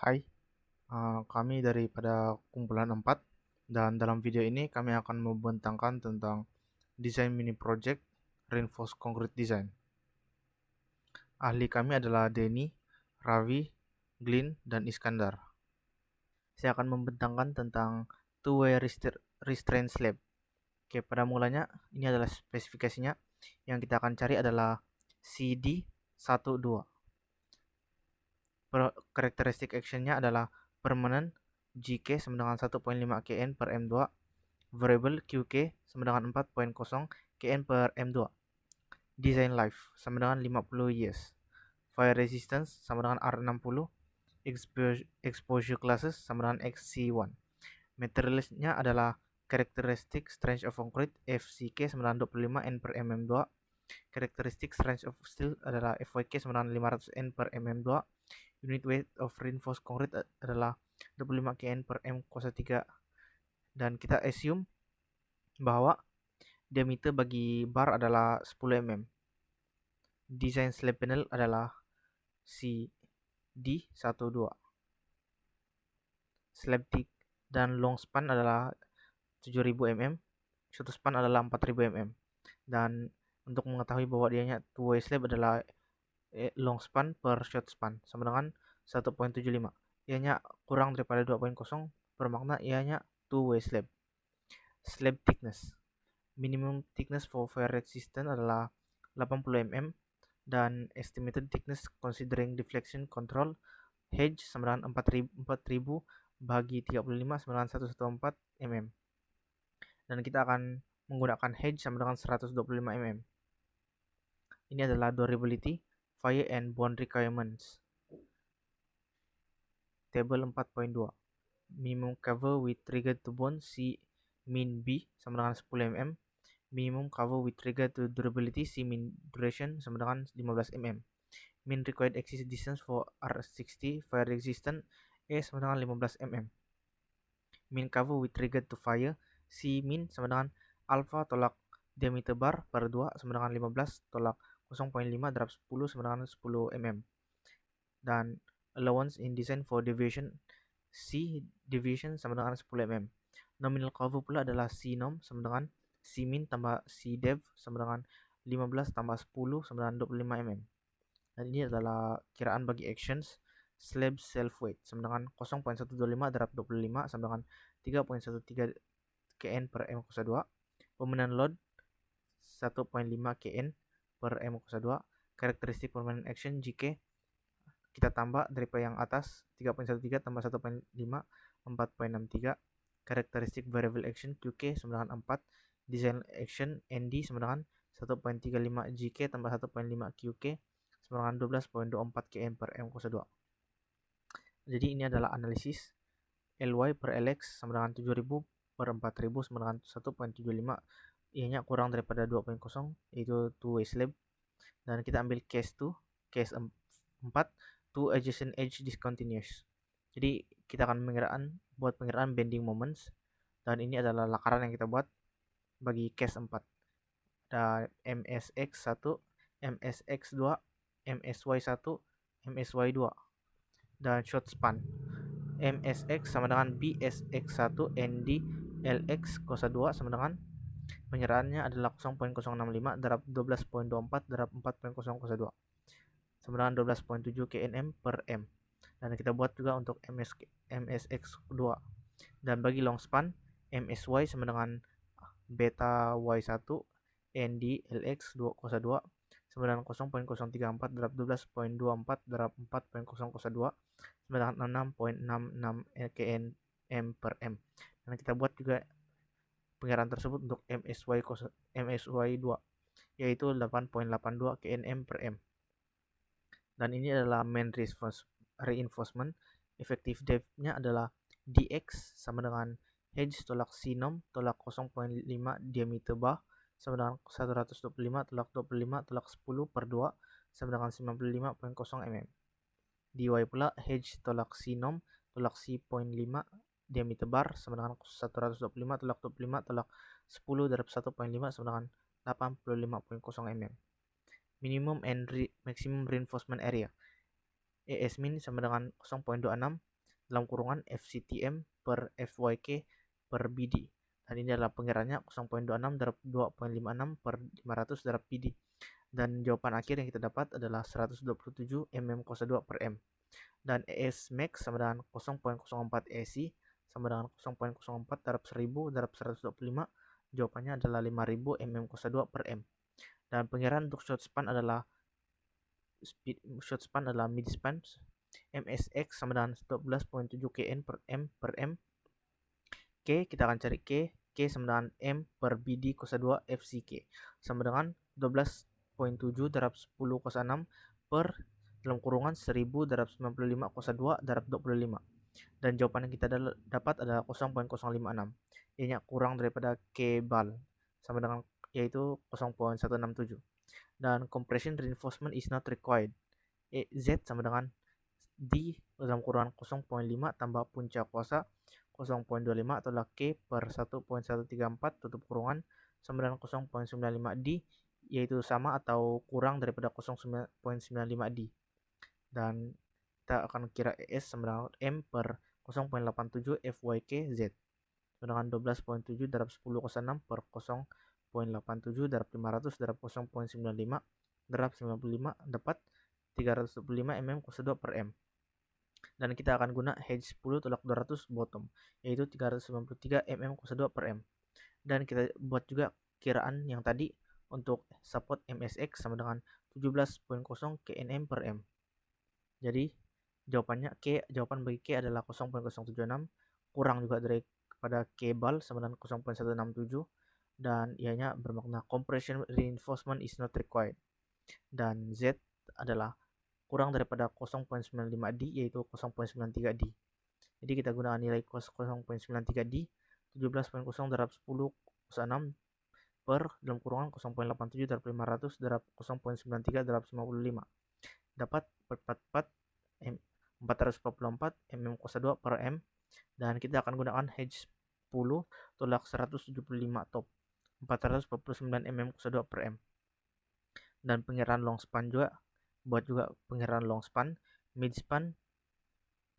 Hai, kami daripada kumpulan 4 dan dalam video ini kami akan membentangkan tentang desain mini project Reinforced Concrete Design. Ahli kami adalah Denny, Ravi, Glyn, dan Iskandar. Saya akan membentangkan tentang two-way restraint slab. Oke, pada mulanya ini adalah spesifikasinya. Yang kita akan cari adalah CD12. Karakteristik actionnya adalah permanent GK sama dengan 1.5 kN per M2, variable QK sama dengan 4.0 kN per M2, design life sama dengan 50 years, fire resistance sama dengan R60, exposure classes sama dengan XC1. Materialsnya adalah characteristic strength of concrete FCK sama dengan 25 N per mm2, characteristic strength of steel adalah FYK sama dengan 500 N per mm2, unit weight of reinforced concrete adalah 25 kN per M kuasa 3, dan kita assume bahwa diameter bagi bar adalah 10 mm. Desain slab panel adalah CD12. Slab thick dan long span adalah 7000 mm, short span adalah 4000 mm. Dan untuk mengetahui bahwa dianya two-way slab adalah long span per short span sama dengan 1.75. Ianya kurang daripada 2.0 bermakna ianya two-way slab. Slab thickness. Minimum thickness for fire resistant adalah 80 mm dan estimated thickness considering deflection control hedge sama dengan 4000 bagi 35 sama dengan 114 mm. Dan kita akan menggunakan hedge sama dengan 125 mm. Ini adalah durability, fire and bond requirements. Table 4.2. Minimum cover with trigger to bond C min B sama dengan 10 mm. Minimum cover with trigger to durability C min duration sama dengan 15 mm. Min required exit distance for R60 fire resistant E sama dengan 15 mm. Min cover with trigger to fire C min sama dengan alpha tolak diameter bar per 2 sama dengan 15 tolak 0.5 darab 10 sama dengan 10 mm. Dan allowance in design for deviation C deviation sama dengan 10 mm. Nominal cover pula adalah C norm sama dengan C min tambah C dev sama dengan 15 tambah 10 sama dengan 25 mm. Dan ini adalah kiraan bagi actions slab self weight sama dengan 0.125 darab 25 sama dengan 3.13 kN per M kuasa 2. Permanent load 1.5 kN per M kuasa 2. Karakteristik permanent action GK kita tambah daripada yang atas 3.13 tambah 1.5 4.63. Karakteristik variable action QK sama dengan 4. Design action ND sama dengan 1.35 GK tambah 1.5 QK sama dengan 12.24 kN per M kuasa 2. Jadi ini adalah analisis LY per LX sama dengan 7000 per 4000 sama dengan 1.75. Ianya kurang daripada 2.0 yaitu two-way slab. Dan kita ambil case 2, case 4, two adjacent edge discontinuous. Jadi kita akan buat pengiraan bending moments, dan ini adalah lakaran yang kita buat bagi case 4. Ada MSX1, MSX2, MSY1, MSY2 dan short span. MSX sama dengan BSX1 ND LX kuasa 2 sama dengan penyerahannya adalah 0.065 darab 12.24 darab 4.0 kuasa 2 sama dengan 12.7 kNm per M. Dan kita buat juga untuk MSX2. Dan bagi long span MSY sama dengan beta Y1 ND LX 2 kuasa 2 sama dengan 0.034 darab 12.24 darab 4.0 kuasa 2 sama dengan 6.66 kNm per M. Dan kita buat juga pengiraan tersebut untuk MSY2 yaitu 8.82 kNm per M. Dan ini adalah main reinforcement. Effective depth-nya adalah dx sama dengan hedge tolak C norm tolak 0.5 diameter bah sama dengan 125 tolak 25 tolak 10 per 2 sama dengan 95.0 mm. dy pula hedge tolak C norm tolak C.5 diameter bar sama dengan 125 tolak 25 tolak 10 darab 1.5 sama dengan 85.0 mm. Minimum and maximum reinforcement area ES min sama dengan 0.26 dalam kurungan FCTM per FYK per BD. Dan ini adalah pengiraannya 0.26 darab 2.56 per 500 darab PD. Dan jawaban akhir yang kita dapat adalah 127 mm kuasa 2 per M. Dan ES max sama dengan 0.04 ESI sama dengan 0.04 darab 1000 darab 125. Jawabannya adalah 5000 mm kuasa 2 per M. Dan pengiraan untuk short span adalah mid span MSX sama dengan 12.7 kN per M. K kita akan cari K sama dengan M per BD kuasa 2 FCK sama dengan 12.7 darab 10 kuasa 6 per dalam kurungan 1000 darab 95 kuasa 2 darab 25. Dan jawaban yang kita dapat adalah 0.056. Ianya kurang daripada K bal sama dengan yaitu 0.167. Dan compression reinforcement is not required. Z sama dengan D dalam kurungan 0.5 tambah puncak kuasa 0.25 adalah K per 1.134 tutup kurungan sama dengan 0.95 D, yaitu sama atau kurang daripada 0.95 D. Dan kita akan kira ES sama dengan M per 0.87 FYK Z sama dengan 12.7 darab 10 kuasa 6 per 0.87 darab 500 darab 0.95 darab 95 dapat 325 mm kuasa 2 per M. Dan kita akan guna H 10 tolak 200 bottom, yaitu 393 mm kuasa 2 per M. Dan kita buat juga kiraan yang tadi untuk support MSX sama dengan 17.0 kNm per M. Jadi jawaban bagi K adalah 0.076, kurang juga daripada K bal sama dengan 0.167, dan ianya bermakna compression reinforcement is not required. Dan Z adalah kurang daripada 0.95 D, yaitu 0.93 D. Jadi kita gunakan nilai 0.93 D, 17.0 darab 10 kuasa 6 per dalam kurungan 0.87 darab 500 darab 0.93 darab 55. Dapat 444 mm kuasa 2 per M. Dan kita akan gunakan H 10 tolak 175 top, 449 mm kuasa 2 per M. Dan pengiraan long span juga, buat juga pengiraan long span, mid span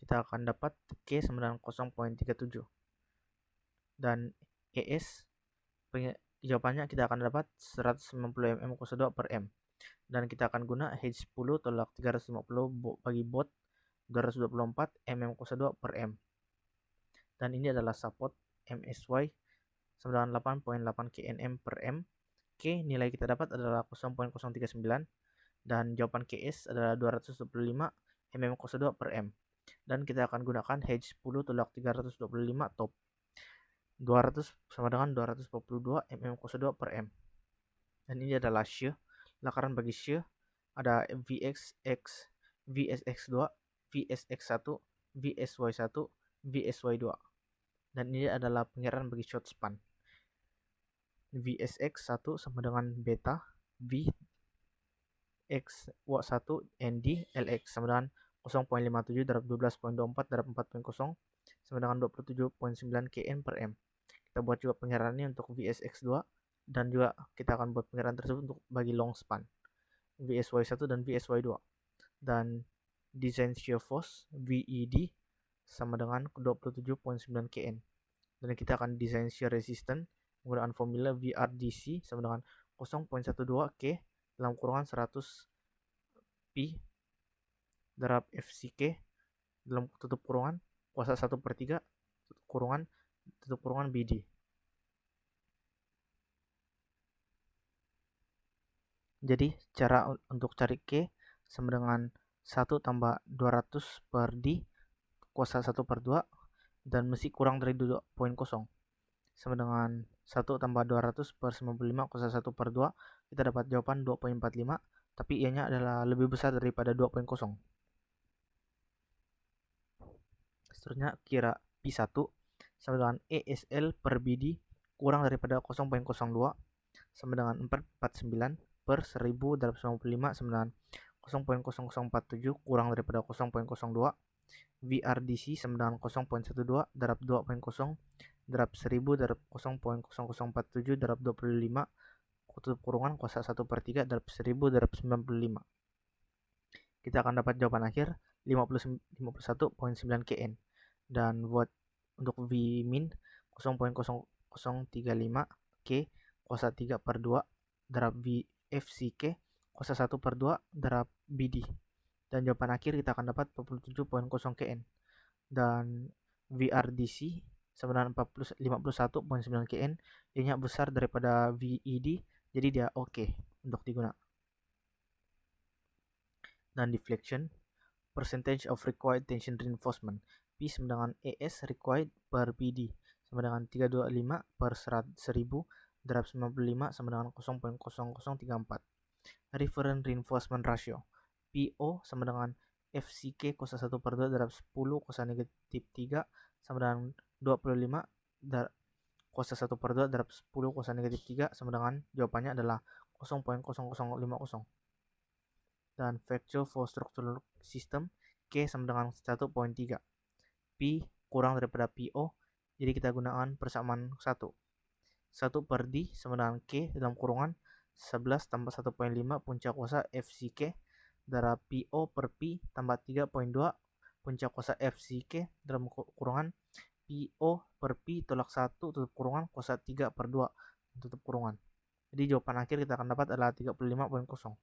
kita akan dapat K sama dengan 0.37. Dan ES jawabannya kita akan dapat 190 mm kuasa 2 per M. Dan kita akan guna H 10 tolak 350 bagi bot 224 mm kuasa 2 per M. Dan ini adalah support MSY sama dengan 8.8 kNm per M. K nilai kita dapat adalah 0.039 dan jawaban KS adalah 225 mm kuasa 2 per M. Dan kita akan gunakan H 10 tolak 325 top, 200 sama dengan 242 mm kuasa 2 per M. Dan ini adalah shear. Lakaran bagi shear ada VSX2, VSX1, VSY1, VSY2. Dan ini adalah pengiraan bagi short span. VSX1 sama dengan beta V X1 ND LX sama dengan 0.57 darab 12.24 darab 4.0 sama dengan 27.9 kN per M. Kita buat juga pengiraannya untuk VSX2 dan juga kita akan buat pengiraan tersebut untuk bagi long span VSY1 dan VSY2. Dan design shear force VED sama dengan 27.9 kN. Dan kita akan desain shear resistance menggunakan formula VRDC sama dengan 0.12 K dalam kurungan 100 P darab FCK dalam tutup kurungan kuasa 1/3 tutup kurungan BD. Jadi cara untuk cari K sama dengan 1 tambah 200 per D kuasa 1/2 dan mesti kurang dari 2.0 sama dengan 1 tambah 200 per 95 kuasa 1/2, kita dapat jawaban 2.45, tapi ianya adalah lebih besar daripada 2.0. Seterusnya kira P1 sama dengan ESL per BD kurang daripada 0.02 sama dengan 449 per 1000 darab 95 sama dengan 0.0047 kurang daripada 0.02. VRDC sama dengan 0.12 darab 2.0 darab 1000 darab 0.0047 darab 25 tutup kurungan kuasa 1/3 darab 1000 darab 95. Kita akan dapat jawaban akhir 51.9 kN. Dan buat untuk V min 0.0035 K kuasa 3 per 2 darab V FCK kuasa 1 per 2 darab BD. Dan jawaban akhir kita akan dapat 47.0 kN. Dan VRDC sama dengan 51.9 kN, dia besar daripada VED, jadi dia oke untuk digunakan. Dan deflection, percentage of required tension reinforcement, P sama dengan ES required per PD sama dengan 325 per 1000 darab 95 sama dengan 0.0034. Reference reinforcement ratio, PO sama dengan FCK kuasa 1 per 2 darab 10 kuasa negatif 3 sama dengan 25 kuasa 1 per 2 darab 10 kuasa negatif 3 sama dengan jawabannya adalah 0.0050. Dan factor for structural system, K sama dengan 1.3. P kurang daripada PO, jadi kita gunakan persamaan 1. 1 per D sama dengan K dalam kurungan 11 tambah 1.5 puncak kuasa FCK darab PO per P tambah 3.2 puncak kuasa FCK dalam kurungan PO per P tolak 1 tutup kurungan kuasa 3 per 2 tutup kurungan. Jadi jawaban akhir kita akan dapat adalah 35.0.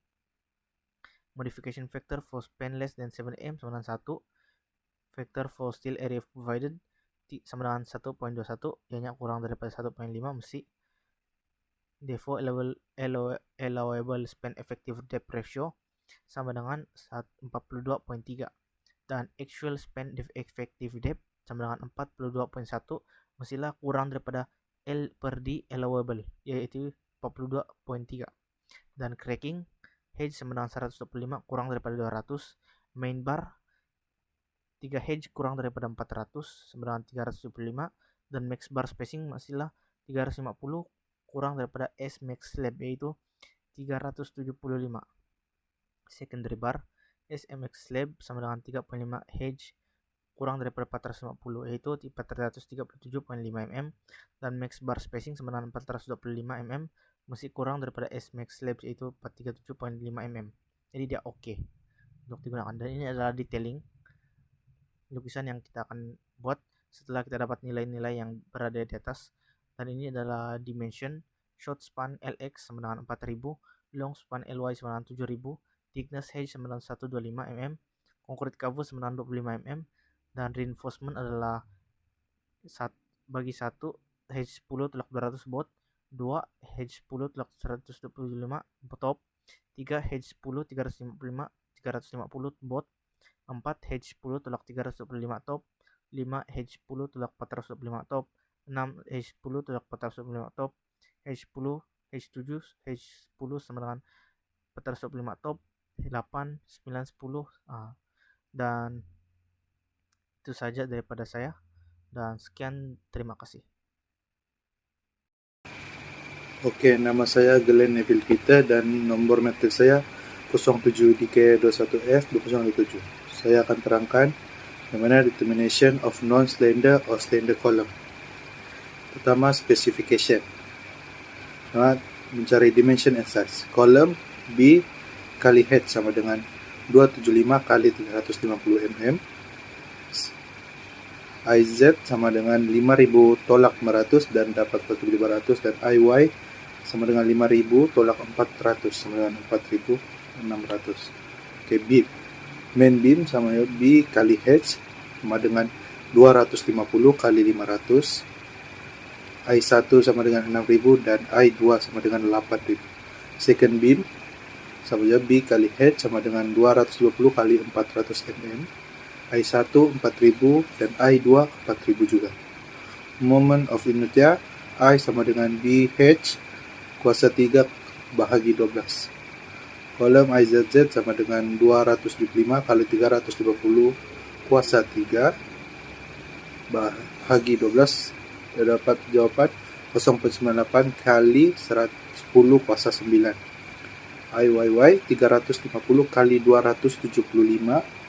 Modification factor for span less than 7 m sama dengan 1. Factor for steel area provided sama dengan 1.21, ianya kurang daripada 1.5 mesti. Therefore allowable span effective depth ratio sama dengan 42.3. Dan actual span effective depth sama dengan 42.1, mestilah kurang daripada L per D allowable, yaitu 42.3. Dan cracking hedge sama dengan 125 kurang daripada 200. Main bar 3 hedge kurang daripada 400 sama dengan 375. Dan max bar spacing masihlah 350 kurang daripada S max slab, yaitu 375. Secondary bar SMX slab sama dengan 3.5 hedge kurang daripada 450, yaitu 437.5 mm. Dan max bar spacing sama dengan 425 mm masih kurang daripada S max slab, yaitu 437.5 mm. Jadi dia oke untuk digunakan. Dan ini adalah detailing lukisan yang kita akan buat setelah kita dapat nilai-nilai yang berada di atas. Dan ini adalah dimension: short span LX sama dengan 4000, long span LY sama dengan 7000, thickness hedge sama dengan 125 mm, concrete cover sama dengan 25 mm, dan reinforcement adalah bagi 1 hedge 10 tolak 200 bot, 2 hedge 10 tolak 125 top, 3 hedge 10 350 bot, 4 hedge 10 tolak 325 top, 5 hedge 10 tolak 425 top, 6 hedge 10 tolak 425 top, hedge 10 hedge 7 hedge 10 sama dengan 425 top, 8 9 10. Dan itu saja daripada saya, dan sekian, terima kasih. Oke, nama saya Glenn Neville Peter dan nomor metrik saya 07DK21F2007. Saya akan terangkan bagaimana determination of non-slender or slender column. Pertama, specification. Mencari dimension and size. Column B kali head sama dengan 275 kali 350 mm. IZ sama dengan 5000 tolak 500 dan dapat 4500, dan IY sama dengan 5000 tolak 400 sama dengan 4600. Oke, beam. Main beam sama B kali H sama dengan 250 kali 500. I1 sama dengan 6000 dan I2 sama dengan 8000. Second beam sama juga B kali H sama dengan 220 kali 400 mm. I1 4000 dan I2 4000 juga. Moment of inertia I sama dengan BH kuasa 3 bahagi 12. Kolom IZZ sama dengan 275 kali 350 kuasa 3 bahagi 12. Dapat jawaban 0.98 kali 110 kuasa 9. IYY 350 kali 275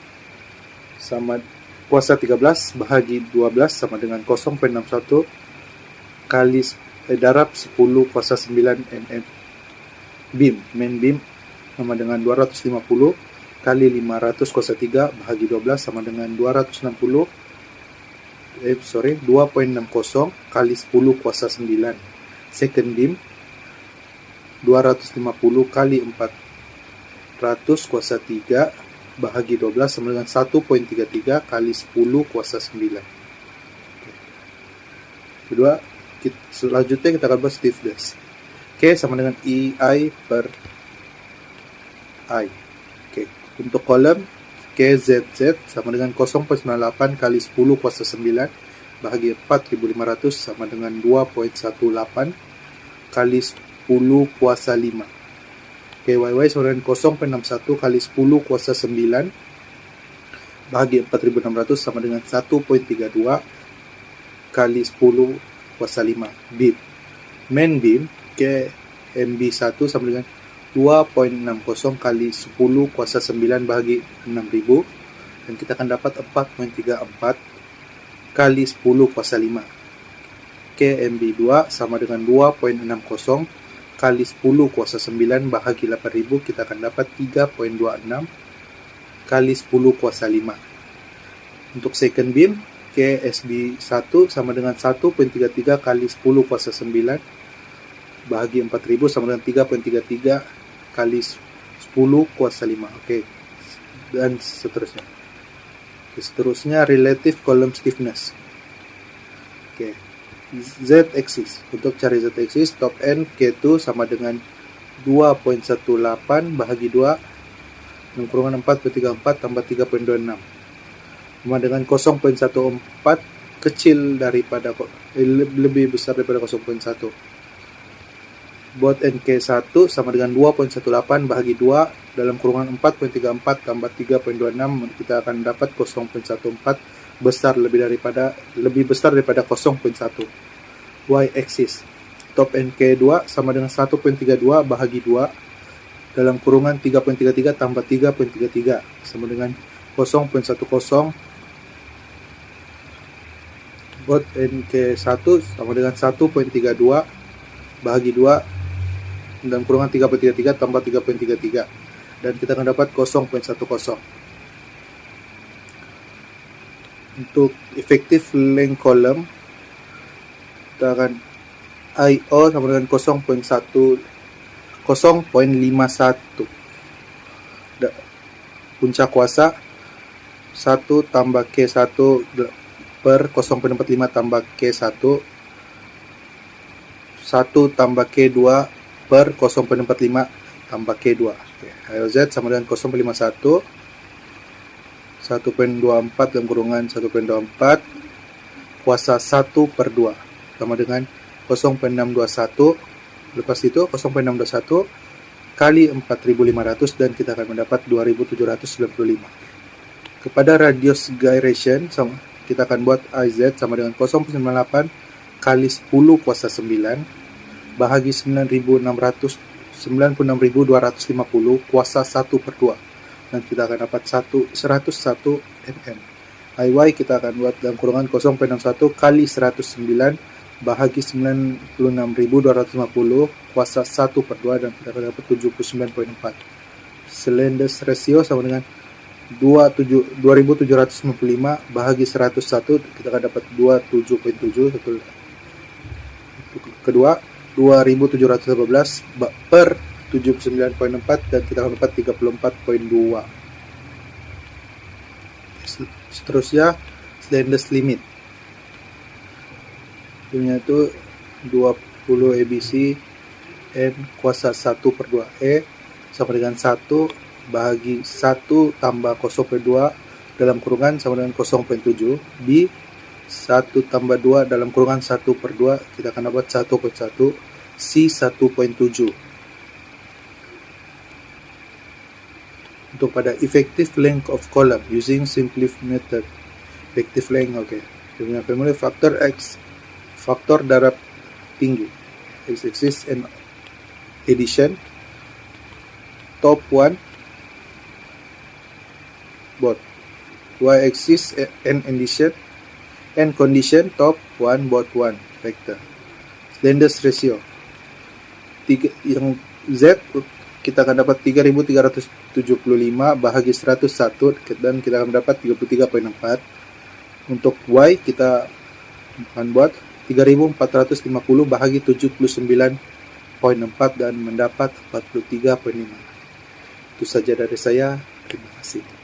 sama kuasa 13 bahagi 12 sama dengan 0.61 kali darab 10 kuasa 9 mm. Beam, main beam sama dengan 250 kali 500 kuasa 3 bahagi 12 sama dengan 260 2.60 kali 10 kuasa 9. Second beam 250 kali 400 kuasa 3 bahagi 12 sama dengan 1.33 kali 10 kuasa 9. Kedua, selanjutnya kita akan buat stiffness. K sama dengan EI per I. Oke, untuk kolom KZZ sama dengan 0.98 kali 10 kuasa 9 bahagi 4500 sama dengan 2.18 kali 10 kuasa 5. KYY sama dengan 0.61 kali 10 kuasa 9 bahagi 4600 sama dengan 1.32 kali 10 kuasa 5. Beam. Main beam KMB1 sama dengan 2.60 kali 10 kuasa 9 bahagi 6000 dan kita akan dapat 4.34 kali 10 kuasa 5. KMB2 sama dengan 2.60 kali 10 kuasa 9 bahagi 8000 kita akan dapat 3.26 kali 10 kuasa 5. Untuk second beam KSB1 sama dengan 1.33 kali 10 kuasa 9 bahagi 4000 sama dengan 3.33 kali 10 kuasa 5. Oke. Dan seterusnya. Oke, seterusnya relative column stiffness. Oke. Z axis. Untuk cari Z axis, top end K2 sama dengan 2.18 bahagi 2 dan kurungan 4.34 tambah 3.26 sama dengan 0.14 kecil daripada lebih besar daripada 0.1. Bot NK1 sama dengan 2.18 bahagi 2 dalam kurungan 4.34 tambah 3.26 kita akan dapat 0.14 lebih besar daripada 0.1. Y axis. Top NK2 sama dengan 1.32 bahagi 2 dalam kurungan 3.33 tambah 3.33 sama dengan 0.10. Bot NK1 sama dengan 1.32 bahagi 2 dalam kurungan 3.33 tambah 3.33 dan kita akan dapat 0.10. Untuk effective length column kita akan IO sama dengan 0.51 puncak kuasa 1 tambah K1 per 0.45 tambah K1 1 tambah K2 per 0.45 tambah K2. IOZ sama dengan 0.51 1.24 dalam kurungan 1.24 kuasa 1 per 2 sama dengan 0.621 lepas itu 0.621 kali 4.500 dan kita akan mendapat 2.795. Kepada radius gyration kita akan buat IZ sama dengan 0.98 kali 10 kuasa 9 bahagi 96.250 kuasa 1 per 2 dan kita akan dapat 101 mm. IY kita akan buat dalam kurungan 0.61 kali 109 bahagi 96.250 kuasa 1 per 2 dan kita akan dapat 79.4. Slenders ratio sama dengan 2755 bahagi 101 kita akan dapat 27.7. Kedua 2712 per 79.4 dan kita akan dapat 34.2. Seterusnya slenders limit ini itu 20 ABC N kuasa 1 per 2 E sama dengan 1 bahagi 1 tambah 0.2 dalam kurungan sama dengan 0.7 B 1 tambah 2 dalam kurungan 1 per 2 kita akan dapat 1.1 C 1.7. Untuk pada effective length of column using simplified method effective length dengan formula faktor X faktor darab tinggi X axis and addition top 1 bot Y axis and addition and condition top 1 bot 1 vector. Slenders ratio yang Z kita akan dapat 3375 bahagi 101 dan kita akan dapat 33.4. Untuk Y kita akan buat 3450 bahagi 79,4 dan mendapat 43,5. Itu saja dari saya. Terima kasih.